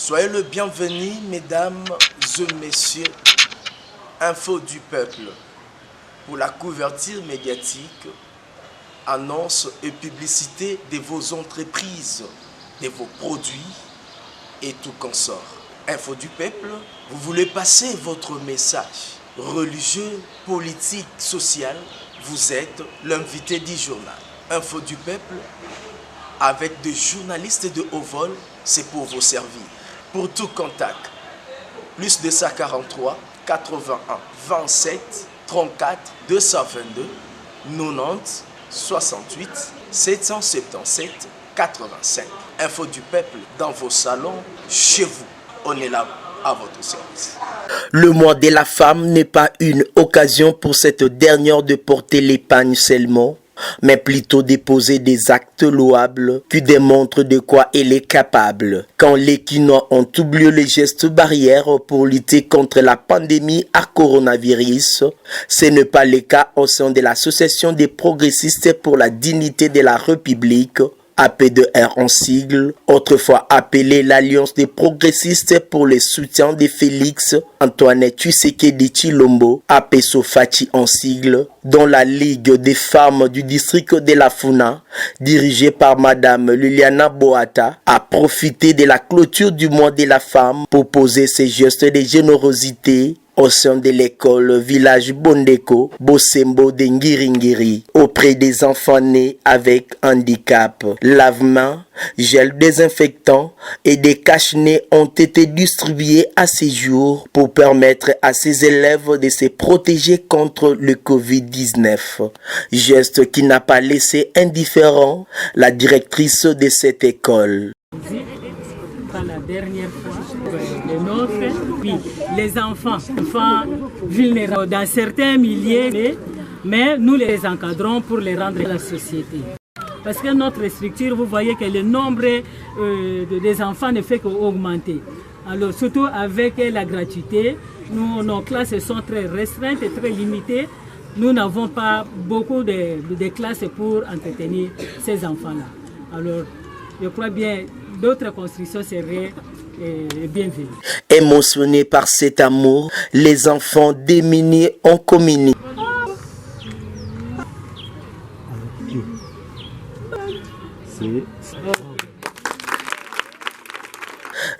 Soyez le bienvenu, mesdames et messieurs, Info du peuple, pour la couverture médiatique, annonce et publicité de vos entreprises, de vos produits et tout consort. Info du peuple, vous voulez passer votre message religieux, politique, social, vous êtes l'invité du journal. Info du peuple, avec des journalistes de haut vol, c'est pour vous servir. Pour tout contact, plus 243 81 27 34 222 90 68 777 85. Info du peuple dans vos salons, chez vous. On est là à votre service. Le mois de la femme n'est pas une occasion pour cette dernière de porter l'épargne seulement, mais plutôt de poser des actes louables qui démontrent de quoi elle est capable. Quand les Quinois ont oublié les gestes barrières pour lutter contre la pandémie à coronavirus, ce n'est pas le cas au sein de l'association des progressistes pour la dignité de la République, AP2R en sigle, autrefois appelée l'Alliance des progressistes pour le soutien de Félix Antoine Tshisekedi Tshilombo, AP-SOFATI en sigle, dont la Ligue des femmes du district de la Funa, dirigée par Madame Liliana Boata, a profité de la clôture du mois de la femme pour poser ses gestes de générosité au sein de l'école village Bondeko, Bosembo de Ngiringiri, auprès des enfants nés avec handicap. Lave-mains, gel désinfectant et des cache-nez ont été distribués à ces jours pour permettre à ces élèves de se protéger contre le Covid-19. Geste qui n'a pas laissé indifférent la directrice de cette école. La dernière fois, les nôtres, puis les enfants vulnérables dans certains milieux, mais nous les encadrons pour les rendre à la société. Parce que notre structure, vous voyez que le nombre des enfants ne fait qu'augmenter. Alors surtout avec la gratuité, nos classes sont très restreintes et très limitées. Nous n'avons pas beaucoup de classes pour entretenir ces enfants-là. Alors je crois bien d'autres constructions seraient bienvenues. Émotionnés par cet amour, les enfants démunis ont communiqué.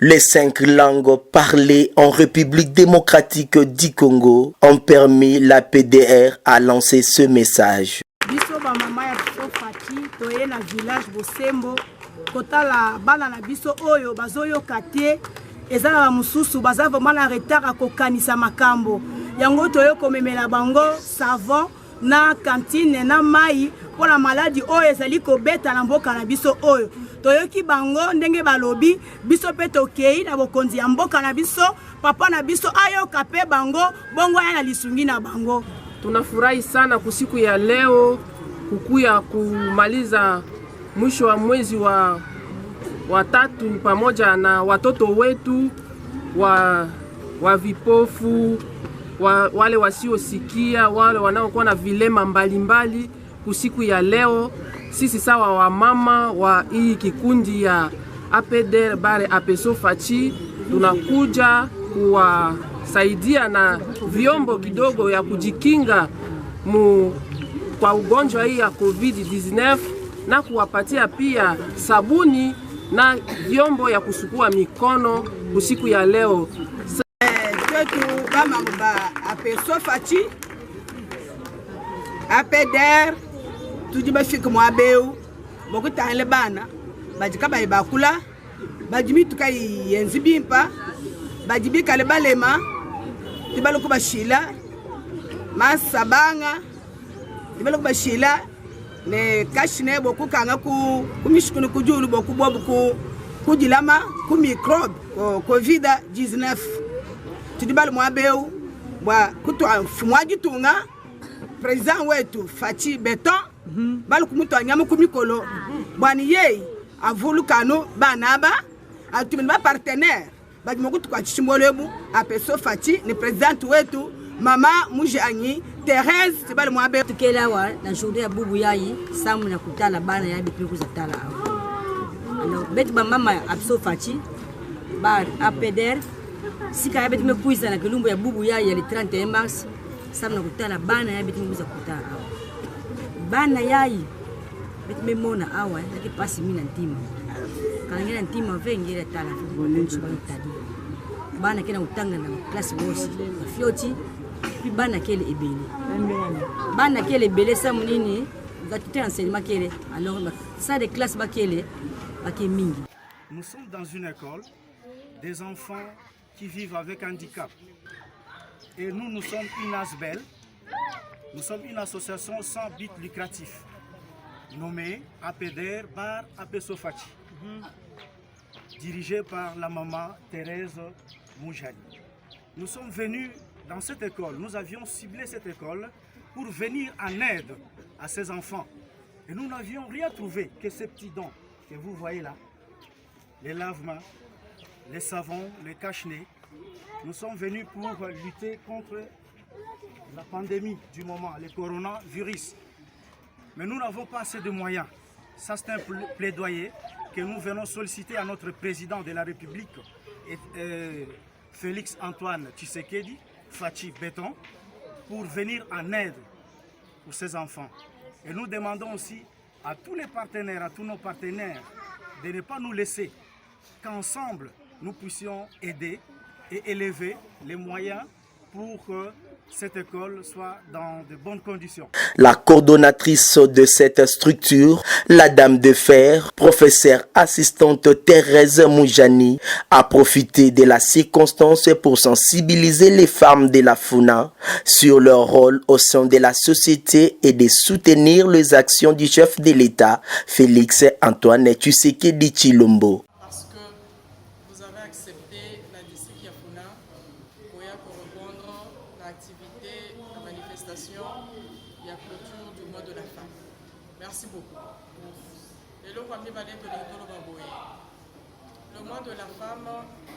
Les 5 langues parlées en République démocratique du Congo ont permis la PDR à lancer ce message. Kotala bana na biso oyo bazoyoka te ezala ba mususu baza vraiment na retard a kokanisa makambo yango toyo komemela bango savon na cantine na mai pona maladie oyo ezali kobeta na mboka na biso oyo toyoki bango ndenge balobi biso pe tokei na bokonzi ya mboka na biso papa na biso ayoka pe bango bongo ya na lisungi na bango. Tunafurahi sana kusiku ya leo kukuya kumaliza mwisho wa mwezi wa tatu pamoja na watoto wetu wa vipofu, wale wasiosikia, wale wanaokuwa na vilema mbalimbali. Kusiku ya leo sisi sawa wa mama wa hii kikundi ya APDR bare AP-SOFATI tunakuja kuwasaidia na vyombo kidogo ya kujikinga kwa ugonjwa hii ya COVID-19 na kuwapatia pia sabuni na vyombo ya kusukua mikono usiku ya leo. Kwetu kama AP-SOFATI APDR tujibafika mwabeu bokutale bana bajikaba ibakula bajimituka yenzi bimpa bajibika le balema tibaluko bashila masabanga tibaluko bashila ne kashine boku kanga ku mishikunu kujulu boku bobu kujilama ku microbe COVID-19 tudibali mwabeu bwa kutwa fumwaji tunga president wetu Fati Beton balu kumutwa nyamu kumikolo bwani yei avulukano banaba atumini ba partenaire badimokutu kwa chimbolebu AP-SOFATI ni president wetu mama Mujanyi Thérèse tibali mwabe tukelawa na journée ya bubu yayi samu na kutala bana ya bipiku za tala alors beti ba mama AP-SOFATI bar APDR sika yabeti mekuiza na kilumbu ya bubu ya le 31 mars samna kutana bana yabeti mekuiza kutana bana yayi beti memona awa yake pasi mina ntima kalangena ntima vengere tala tadi bana kena utanga na classe boss fioti puis bana kele ebele bana kele ebele samunini gatite enseignement kele alors ça des classes bakele bakemingi. Nous sommes dans une école des enfants qui vivent avec handicap. Et nous sommes une ASBEL, nous sommes une association sans but lucratif, nommée APDR Bar Apesofachi, dirigée par la maman Thérèse Moujani. Nous sommes venus dans cette école, nous avions ciblé cette école pour venir en aide à ces enfants. Et nous n'avions rien trouvé que ces petits dons que vous voyez là. Les lave-mains, les savons, les cache-nez. Nous sommes venus pour lutter contre la pandémie du moment, le coronavirus. Mais nous n'avons pas assez de moyens. Ça, c'est un plaidoyer que nous venons solliciter à notre président de la République, Félix Antoine Tshisekedi, Fachi Béton, pour venir en aide pour ces enfants. Et nous demandons aussi à tous les partenaires, à tous nos partenaires, de ne pas nous laisser, qu'ensemble nous puissions aider et élever les moyens pour que cette école soit dans de bonnes conditions. La coordonnatrice de cette structure, la Dame de Fer, professeure assistante Thérèse Moujani, a profité de la circonstance pour sensibiliser les femmes de la Funa sur leur rôle au sein de la société et de soutenir les actions du chef de l'État, Félix Antoine Tshisekedi Tshilombo. Merci beaucoup. Le mois de la femme,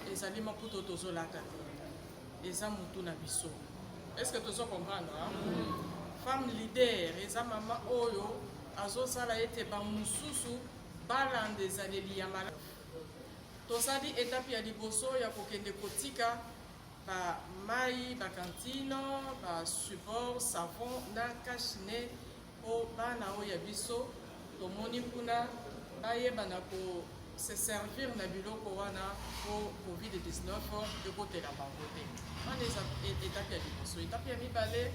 les aliments pour tous les est-ce que tu comprends? Femme leader, les maman oyo, azo sala ete ba mususu balande zaleli ya mala. Tosali étape ya liboso ya kokende kotika ba mai, ba cantine, ba support, savon na cache-nez. O bana oya biso tomoni kuna bayebana ko se servir na biloko wana po COVID-19 de côté la bango te. Wana étape ya liboso. Étape ya mibale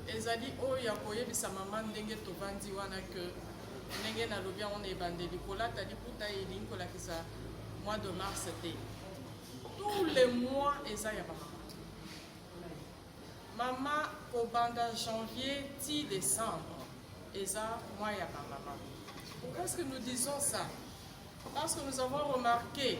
ezali oya koyebisa mama ndenge tovandi wana ke ndenge nalobi on ebandeli kolata liputa elingi kolakisa mois de mars te. Tous les mois eza ya mama. Maman, kobanda janvier, ti décembre, et ça, moi, il y a ma maman. Pourquoi est-ce que nous disons ça? Parce que nous avons remarqué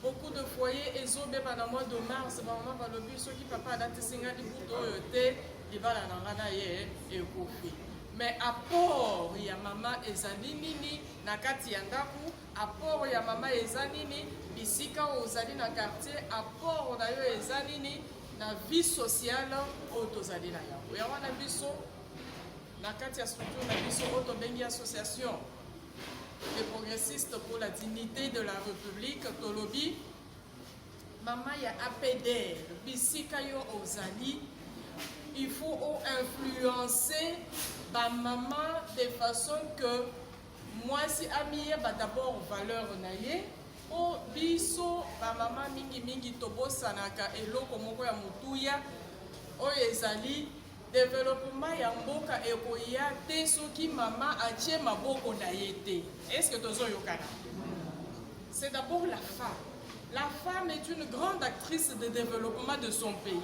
beaucoup de foyers, et zo beba na mois de mars, maman va le but, ceux qui papa date singa di buto te, di bala na ngana ye, et kofi. Mais apport ya maman ezali nini na kati ya ndaku, apport ya maman ezali nini bisika ozali na quartier, apport na yo ezali nini na vie sociale autozali na yango. Ya wana biso na kati ya structure na biso auto bengi association des progressistes pour la dignité de la République tolobi mama ya APDR bisika yo ozali il faut influencer ba maman de façon que moi si amiye ba d'abord valeur na ye o biso ba mama mingi tobosanaka eloko moko ya mutuya oyo ezali développement ya mboka ekoya te soki mama atie maboko na ye te. Est-ce que tozoyokana? C'est d'abord la femme. La femme est une grande actrice de développement de son pays.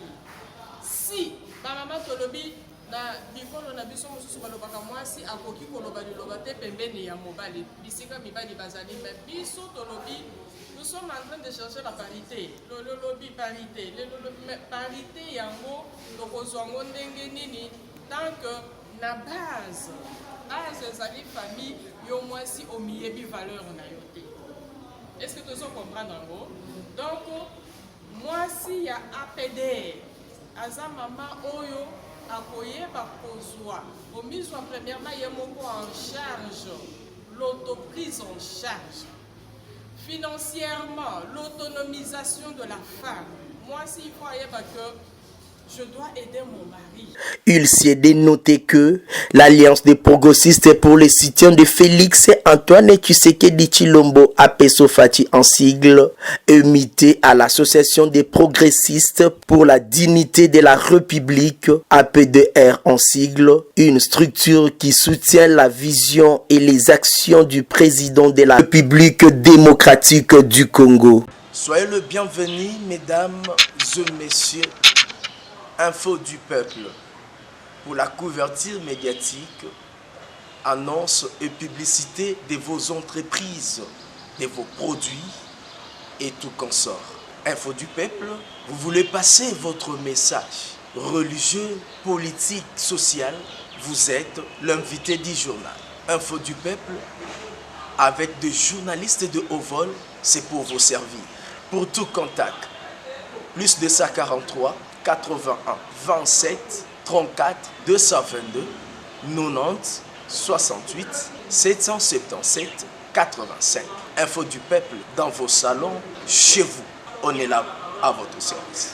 Si ba mama tolobi na bikolo na biso mosusu balobaka mwasi akoki koloba liloba te pembeni ya mobali bisika mibali bazali mais biso tolobi nous sommes en train de chercher la parité. Le lobby parité. Parité yango tokozwango ndenge nini tant que na base ezali famille yo mwasi omiyebi valeur na yo te. Est-ce que tu comprends yango? Donc mwasi ya APDR aza mama oyo akoyeba kozwa omizwa premièrement ye moko en charge l'autoprise en charge. financièrement, l'autonomisation de la femme. Moi, s'il faut aller que je dois aider mon mari. Il s'y est dénoté que l'Alliance des progressistes pour les soutiens de Félix Antoine Tshisekedi Tshilombo, APESO Fati en sigle, imité à l'Association des progressistes pour la dignité de la République, APDR en sigle, une structure qui soutient la vision et les actions du président de la République démocratique du Congo. Soyez le bienvenu, mesdames et messieurs. Info du peuple pour la couverture médiatique, annonce et publicité de vos entreprises, de vos produits et tout consort. Info du peuple, vous voulez passer votre message religieux, politique, social, vous êtes l'invité du journal. Info du peuple, avec des journalistes de haut vol, c'est pour vous servir. Pour tout contact, plus 243 81 27 34 222 90 68 777 85. Info du peuple dans vos salons, chez vous. On est là à votre service.